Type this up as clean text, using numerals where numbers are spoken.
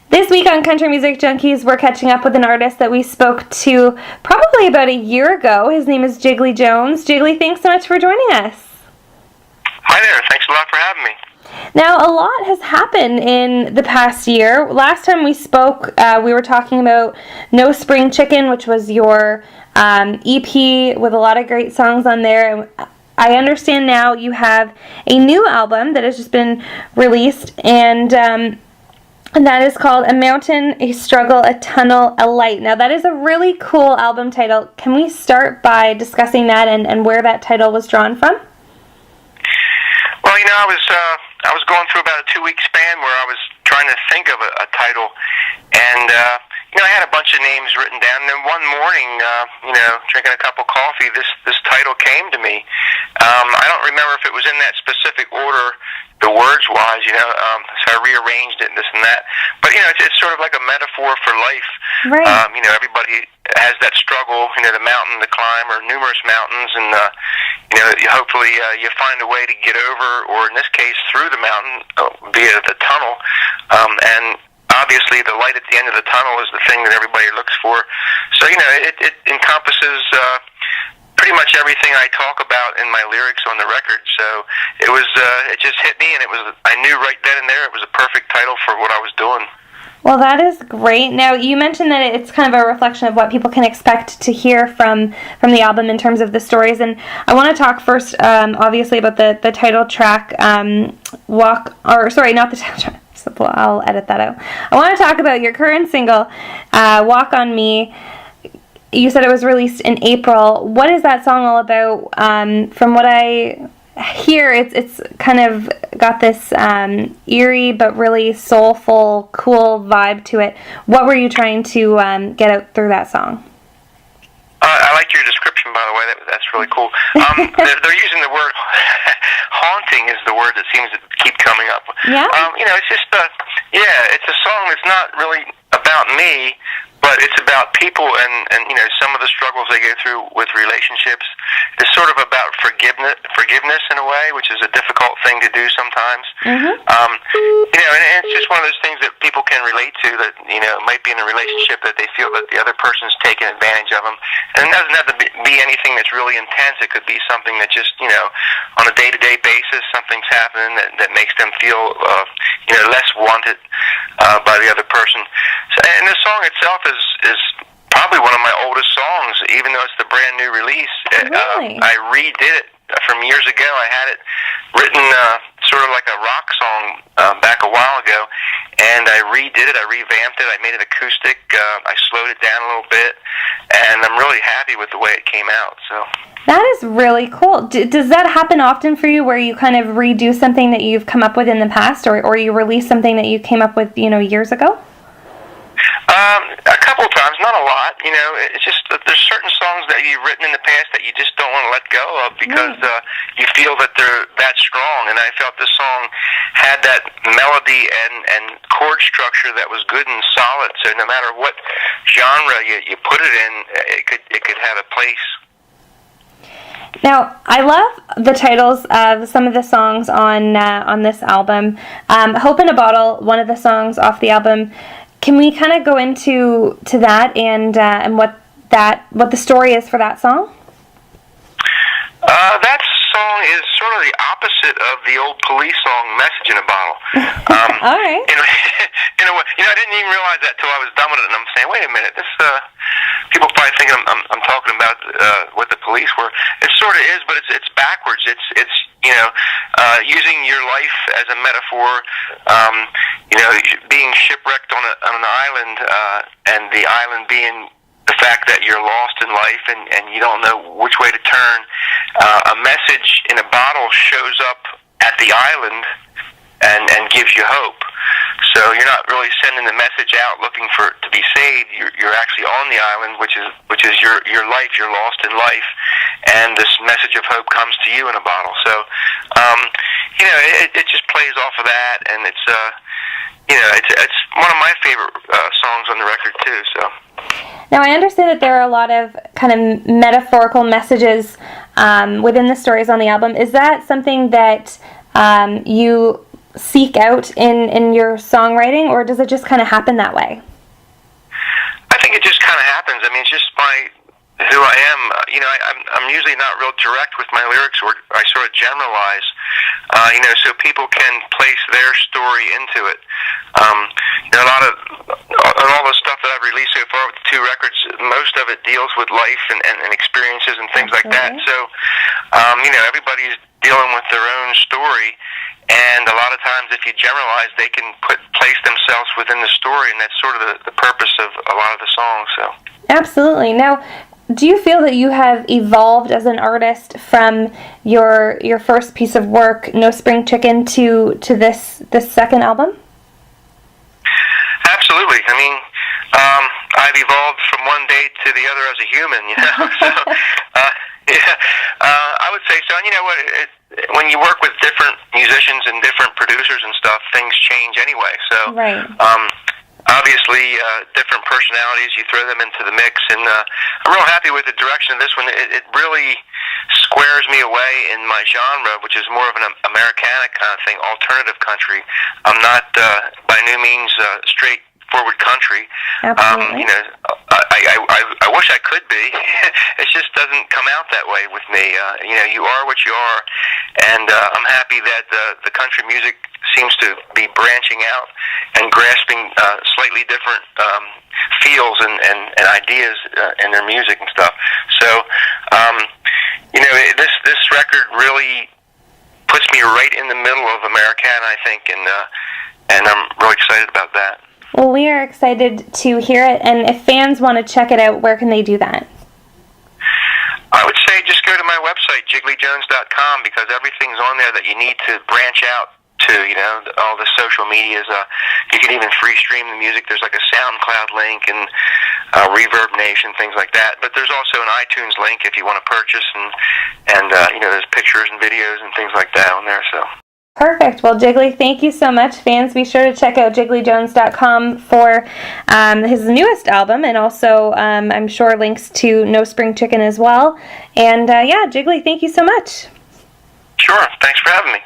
This week on Country Music Junkies, we're catching up with an artist that we spoke to probably about a year ago. His name is Jiggley Jones. Jiggley, thanks so much for joining us. Hi there. Thanks a lot for having me. Now, a lot has happened in the past year. Last time we spoke, we were talking about No Spring Chicken, which was your EP with a lot of great songs on there. I understand now you have a new album that has just been released, and that is called A Mountain, A Struggle, A Tunnel, A Light. Now, that is a really cool album title. Can we start by discussing that and where that title was drawn from? Well, I was going through about a 2-week span where I was trying to think of a title, and I had a bunch of names written down. And then one morning, drinking a cup of coffee, this title came to me. I don't remember if it was in that specific order, the words-wise, so I rearranged it and this and that. But, it's sort of like a metaphor for life. Right. Everybody has that struggle, the mountain to climb, or numerous mountains, and, hopefully you find a way to get over, or in this case, through the mountain via the tunnel. And obviously the light at the end of the tunnel is the thing that everybody looks for. So, it encompasses pretty much everything I talk about in my lyrics on the record. So it just hit me, and I knew right then and there it was a perfect title for what I was doing. Well, that is great. Now, you mentioned that it's kind of a reflection of what people can expect to hear from the album in terms of the stories, and I want to talk first, obviously, about the title track, not the title track. I'll edit that out. I want to talk about your current single, Walk on Me. You said it was released in April. What is that song all about? From what I hear, it's kind of got this eerie but really soulful, cool vibe to it. What were you trying to get out through that song? I like your description, by the way. That's really cool. They're using the word haunting is the word that seems to keep coming up. Yeah. It's just it's a song that's not really about me, but it's about people and some of the struggles they go through with relationships. It's sort of about forgiveness in a way, which is a difficult thing to do sometimes. Mm-hmm. And it's just one of those things that people can relate to, that might be in a relationship that they feel that the other person's taking advantage of them. And it doesn't have to be anything that's really intense. It could be something that just on a day-to-day basis, something's happening that makes them feel less wanted by the other person. So, and the song itself is probably one of my oldest songs, even though it's the brand new release. Really? I redid it from years ago. I had it written sort of like a rock song back a while ago, and I redid it. I revamped it. I made it acoustic. I slowed it down a little bit, and I'm really happy with the way it came out. So that is really cool. Does that happen often for you, where you kind of redo something that you've come up with in the past, or you release something that you came up with years ago? A couple of times, not a lot. It's just that there's certain songs that you've written in the past that you just don't want to let go of because you feel that they're that strong. And I felt this song had that melody and chord structure that was good and solid. So no matter what genre you put it in, it could have a place. Now, I love the titles of some of the songs on this album. Hope in a Bottle, one of the songs off the album. Can we kind of go into that and what the story is for that song? That song is sort of the opposite of the old Police song "Message in a Bottle." All right. In a way, I didn't even realize that till I was done with it, and I'm saying, wait a minute, this people probably think I'm talking about what the Police were. It sort of is, but it's backwards. It's using your life as a metaphor. Being shipwrecked on an island, and the island being the fact that you're lost in life and you don't know which way to turn. A message in a bottle shows up at the island and gives you hope. So you're not really sending the message out looking to be saved. You're actually on the island, which is your life. You're lost in life, and this message of hope comes to you in a bottle. So it just plays off of that, and it's one of my favorite songs on the record too. So. Now, I understand that there are a lot of kind of metaphorical messages within the stories on the album. Is that something that you seek out in your songwriting, or does it just kind of happen that way? I think it just kind of happens. I mean, it's just who I am. You know, I'm usually not real direct with my lyrics, or I sort of generalize, you know, so people can place their story into it. You know, all the stuff that I've released so far with the 2 records, most of it deals with life and experiences and things like that. So, you know, everybody's dealing with their own story, and a lot of times if you generalize, they can place themselves within the story, and that's sort of the purpose of a lot of the songs. So absolutely. Now, do you feel that you have evolved as an artist from your first piece of work, No Spring Chicken, to this second album? Absolutely. I mean, I've evolved from one day to the other as a human, you know. So, yeah, I would say so. And you know what? When you work with different musicians and different producers and stuff, things change anyway. So, right. Obviously, different personalities, you throw them into the mix, and I'm real happy with the direction of this one. It really squares me away in my genre, which is more of an Americana kind of thing, alternative country. I'm not, by no means, straightforward country. Absolutely. You know, I wish I could be. It just doesn't come out that way with me. You know, you are what you are, and I'm happy that the country music seems to be branching out and grasping slightly different feels and ideas in their music and stuff. So, you know, this record really puts me right in the middle of Americana, I think, and I'm really excited about that. Well, we are excited to hear it, and if fans want to check it out, where can they do that? I would say just go to my website, JigglyJones.com, because everything's on there that you need to branch out to, you know, all the social medias. You can even free stream the music. There's like a SoundCloud link and Reverb Nation, things like that. But there's also an iTunes link if you want to purchase, and you know, there's pictures and videos and things like that on there. So. Perfect. Well, Jiggley, thank you so much. Fans, be sure to check out JigglyJones.com for his newest album, and also I'm sure links to No Spring Chicken as well. And yeah, Jiggley, thank you so much. Sure. Thanks for having me.